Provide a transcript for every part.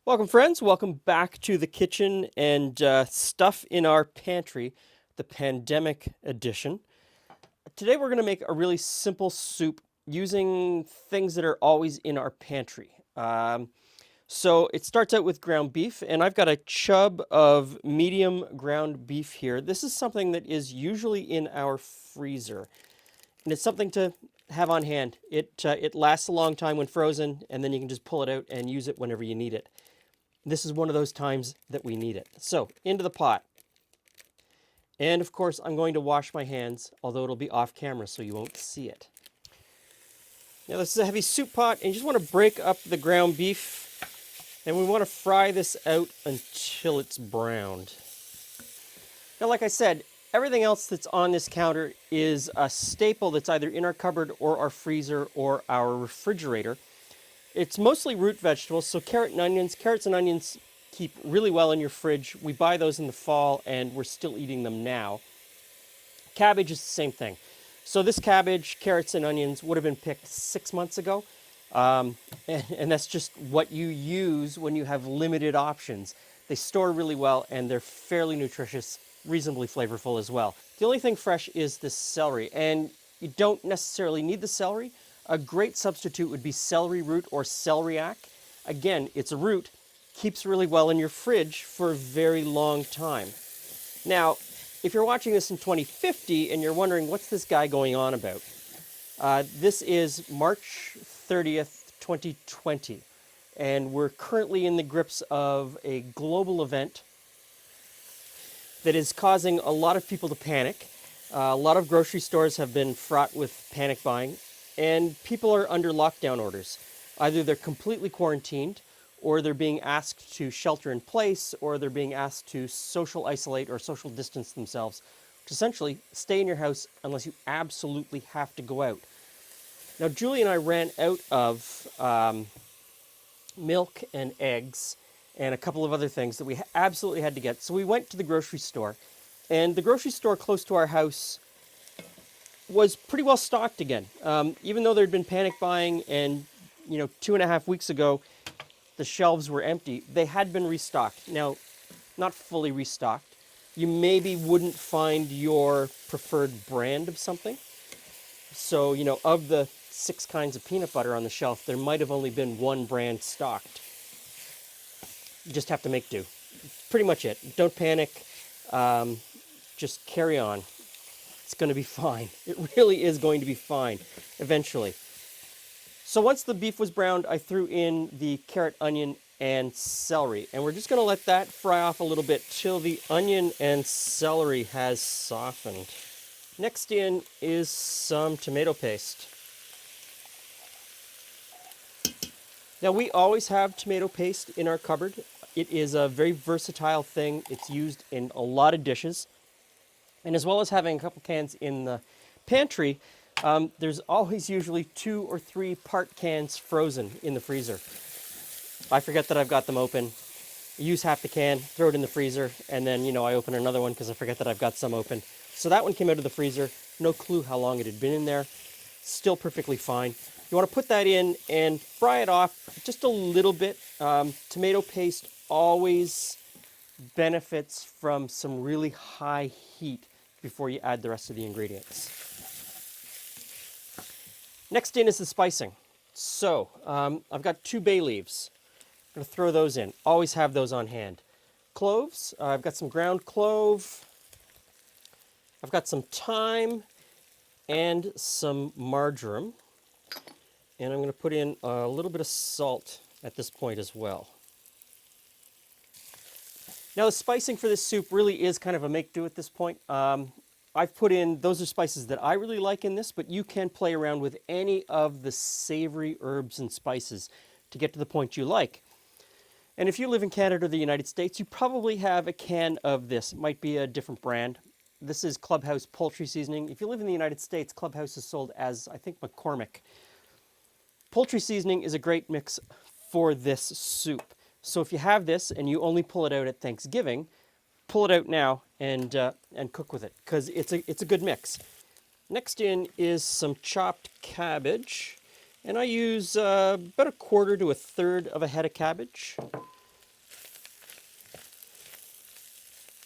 Welcome, friends. Welcome back to the kitchen and stuff in our pantry, the pandemic edition. Today, we're going to make a really simple soup using things that are always in our pantry. So it starts out with ground beef, and I've got a chub of medium ground beef here. This is something that is usually in our freezer, and it's something to have on hand. It lasts a long time when frozen, and then you can just pull it out and use it whenever you need it. This is one of those times that we need it. So, into the pot. And of course, I'm going to wash my hands, although it'll be off camera so you won't see it. Now, this is a heavy soup pot, and you just want to break up the ground beef. And we want to fry this out until it's browned. Now, like I said, everything else that's on this counter is a staple that's either in our cupboard or our freezer or our refrigerator. It's mostly root vegetables, so carrots and onions keep really well in your fridge. We buy those in the fall, and we're still eating them now. Cabbage is the same thing. So this cabbage, carrots, and onions would have been picked 6 months ago, and that's just what you use when you have limited options. They store really well, and they're fairly nutritious, reasonably flavorful as well. The only thing fresh is the celery, and you don't necessarily need the celery. A great substitute would be celery root or celeriac. Again, it's a root, keeps really well in your fridge for a very long time. Now, if you're watching this in 2050 and you're wondering, what's this guy going on about? This is March 30th, 2020, and we're currently in the grips of a global event that is causing a lot of people to panic. A lot of grocery stores have been fraught with panic buying. And people are under lockdown orders. Either they're completely quarantined, or they're being asked to shelter in place, or they're being asked to social isolate or social distance themselves. Which essentially, stay in your house unless you absolutely have to go out. Now, Julie and I ran out of milk and eggs and a couple of other things that we absolutely had to get. So we went to the grocery store. And the grocery store close to our house was pretty well stocked again. Even though there'd been panic buying and, 2.5 weeks ago, the shelves were empty, they had been restocked. Now, not fully restocked. You maybe wouldn't find your preferred brand of something. So, of the 6 kinds of peanut butter on the shelf, there might have only been one brand stocked. You just have to make do. Pretty much it. Don't panic. Just carry on. It's going to be fine. It really is going to be fine eventually. So once the beef was browned, I threw in the carrot, onion, and celery. And we're just going to let that fry off a little bit till the onion and celery has softened. Next in is some tomato paste. Now, we always have tomato paste in our cupboard. It is a very versatile thing. It's used in a lot of dishes. And as well as having a couple cans in the pantry, there's always usually 2 or 3 part cans frozen in the freezer. I forget that I've got them open, use half the can, throw it in the freezer, and then, I open another one because I forget that I've got some open. So that one came out of the freezer, no clue how long it had been in there, still perfectly fine. You want to put that in and fry it off just a little bit. Tomato paste always benefits from some really high heat before you add the rest of the ingredients. Next in is the spicing. So, I've got 2 bay leaves. I'm going to throw those in. Always have those on hand. Cloves. I've got some ground clove. I've got some thyme and some marjoram. And I'm going to put in a little bit of salt at this point as well. Now, the spicing for this soup really is kind of a make-do at this point. I've put in, those are spices that I really like in this, but you can play around with any of the savory herbs and spices to get to the point you like. And if you live in Canada or the United States, you probably have a can of this. It might be a different brand. This is Clubhouse poultry seasoning. If you live in the United States, Clubhouse is sold as, I think, McCormick. Poultry seasoning is a great mix for this soup. So if you have this and you only pull it out at Thanksgiving, pull it out now and cook with it because it's a good mix. Next in is some chopped cabbage, and I use about 1/4 to 1/3 of a head of cabbage.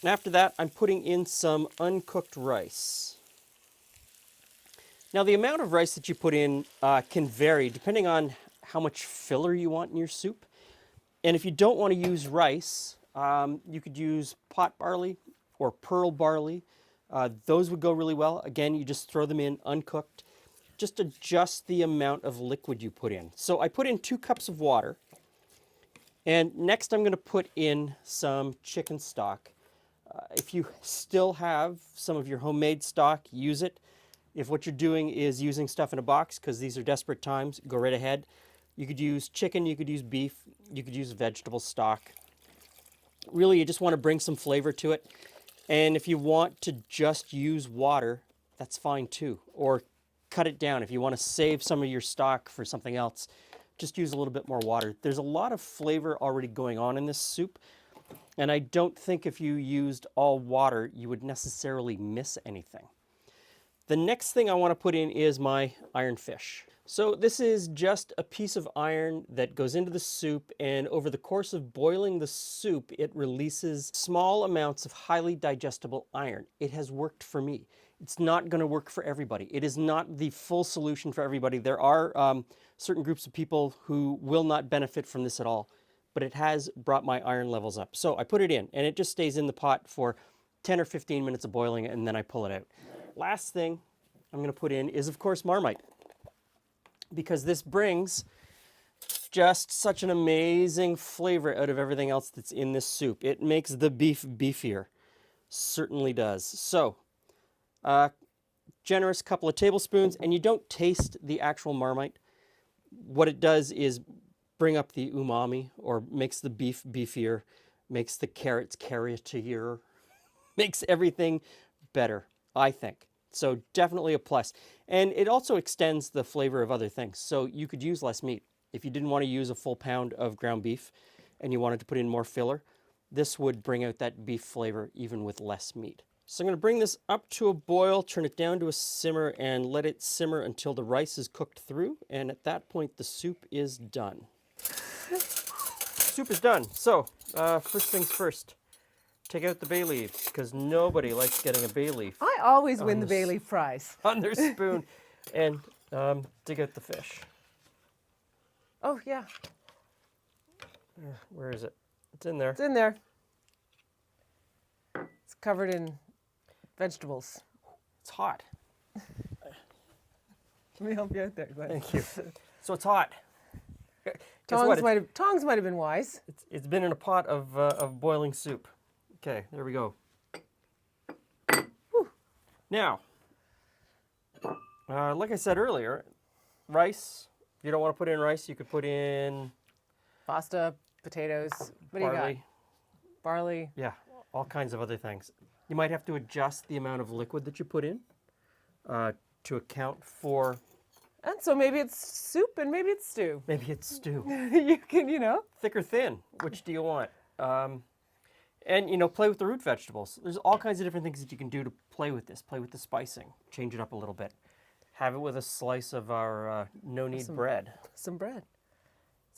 And after that, I'm putting in some uncooked rice. Now, the amount of rice that you put in can vary depending on how much filler you want in your soup. And if you don't want to use rice, you could use pot barley or pearl barley. Those would go really well. Again, you just throw them in uncooked. Just adjust the amount of liquid you put in. So I put in 2 cups of water. And next I'm going to put in some chicken stock. If you still have some of your homemade stock, use it. If what you're doing is using stuff in a box, because these are desperate times, go right ahead. You could use chicken, you could use beef, you could use vegetable stock. Really, you just want to bring some flavor to it. And if you want to just use water, that's fine too. Or cut it down. If you want to save some of your stock for something else, just use a little bit more water. There's a lot of flavor already going on in this soup. And I don't think if you used all water, you would necessarily miss anything. The next thing I want to put in is my iron fish. So this is just a piece of iron that goes into the soup, and over the course of boiling the soup, it releases small amounts of highly digestible iron. It has worked for me. It's not going to work for everybody. It is not the full solution for everybody. There are certain groups of people who will not benefit from this at all, but it has brought my iron levels up. So I put it in, and it just stays in the pot for 10 or 15 minutes of boiling, and then I pull it out. Last thing I'm going to put in is, of course, Marmite, because this brings just such an amazing flavor out of everything else that's in this soup. It makes the beef beefier. Certainly does. So, generous couple of tablespoons, and you don't taste the actual Marmite. What it does is bring up the umami, or makes the beef beefier, makes the carrots carrotier, makes everything better, I think. So definitely a plus. And it also extends the flavor of other things. So you could use less meat. If you didn't want to use a full pound of ground beef and you wanted to put in more filler, this would bring out that beef flavor even with less meat. So I'm going to bring this up to a boil, turn it down to a simmer, and let it simmer until the rice is cooked through. And at that point, the soup is done. Soup is done. So first things first. Take out the bay leaves, because nobody likes getting a bay leaf. I always win the bay leaf prize. On their spoon. And dig out the fish. Oh, yeah. Where is it? It's in there. It's in there. It's covered in vegetables. It's hot. Let me help you out there, Glen. Thank you. So it's hot. Tongs might have been wise. It's been in a pot of boiling soup. Okay, there we go. Whew. Now, like I said earlier, rice. If you don't want to put in rice, you could put in Pasta, potatoes. What do you got? Barley. Yeah, all kinds of other things. You might have to adjust the amount of liquid that you put in to account for. And so maybe it's soup and maybe it's stew. Maybe it's stew. You can, Thick or thin, which do you want? And, play with the root vegetables. There's all kinds of different things that you can do to play with this. Play with the spicing. Change it up a little bit. Have it with a slice of our no-knead bread. Some bread.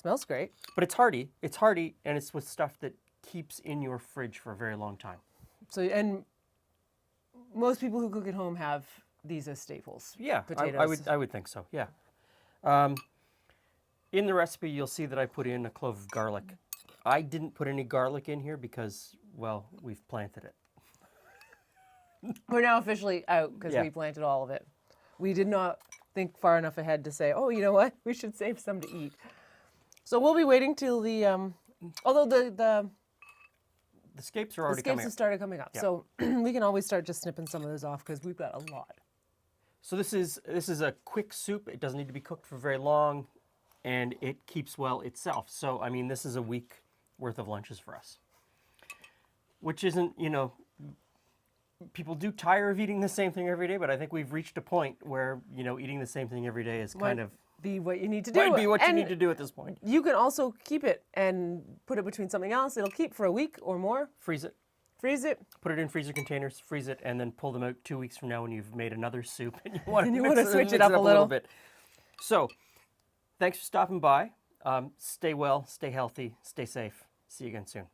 Smells great. But it's hearty. It's hearty, and it's with stuff that keeps in your fridge for a very long time. So, and most people who cook at home have these as staples. Yeah, potatoes. I would think so, yeah. In the recipe, you'll see that I put in a clove of garlic. I didn't put any garlic in here because, well, we've planted it. We're now officially out because we planted all of it. We did not think far enough ahead to say, oh, you know what? We should save some to eat. So we'll be waiting till the, although the scapes are already coming up. The scapes have started coming up. Yeah. So we can always start just snipping some of those off because we've got a lot. So this is a quick soup. It doesn't need to be cooked for very long, and it keeps well itself. So, I mean, this is a week worth of lunches for us, which isn't, people do tire of eating the same thing every day, but I think we've reached a point where, eating the same thing every day is kind of be what you need to do. Might be what you need to do at this point. You can also keep it and put it between something else. It'll keep for a week or more. Freeze it. Freeze it. Put it in freezer containers, freeze it, and then pull them out 2 weeks from now when you've made another soup and you want to switch it up a little bit. So, thanks for stopping by. Stay well, stay healthy, stay safe. See you again soon.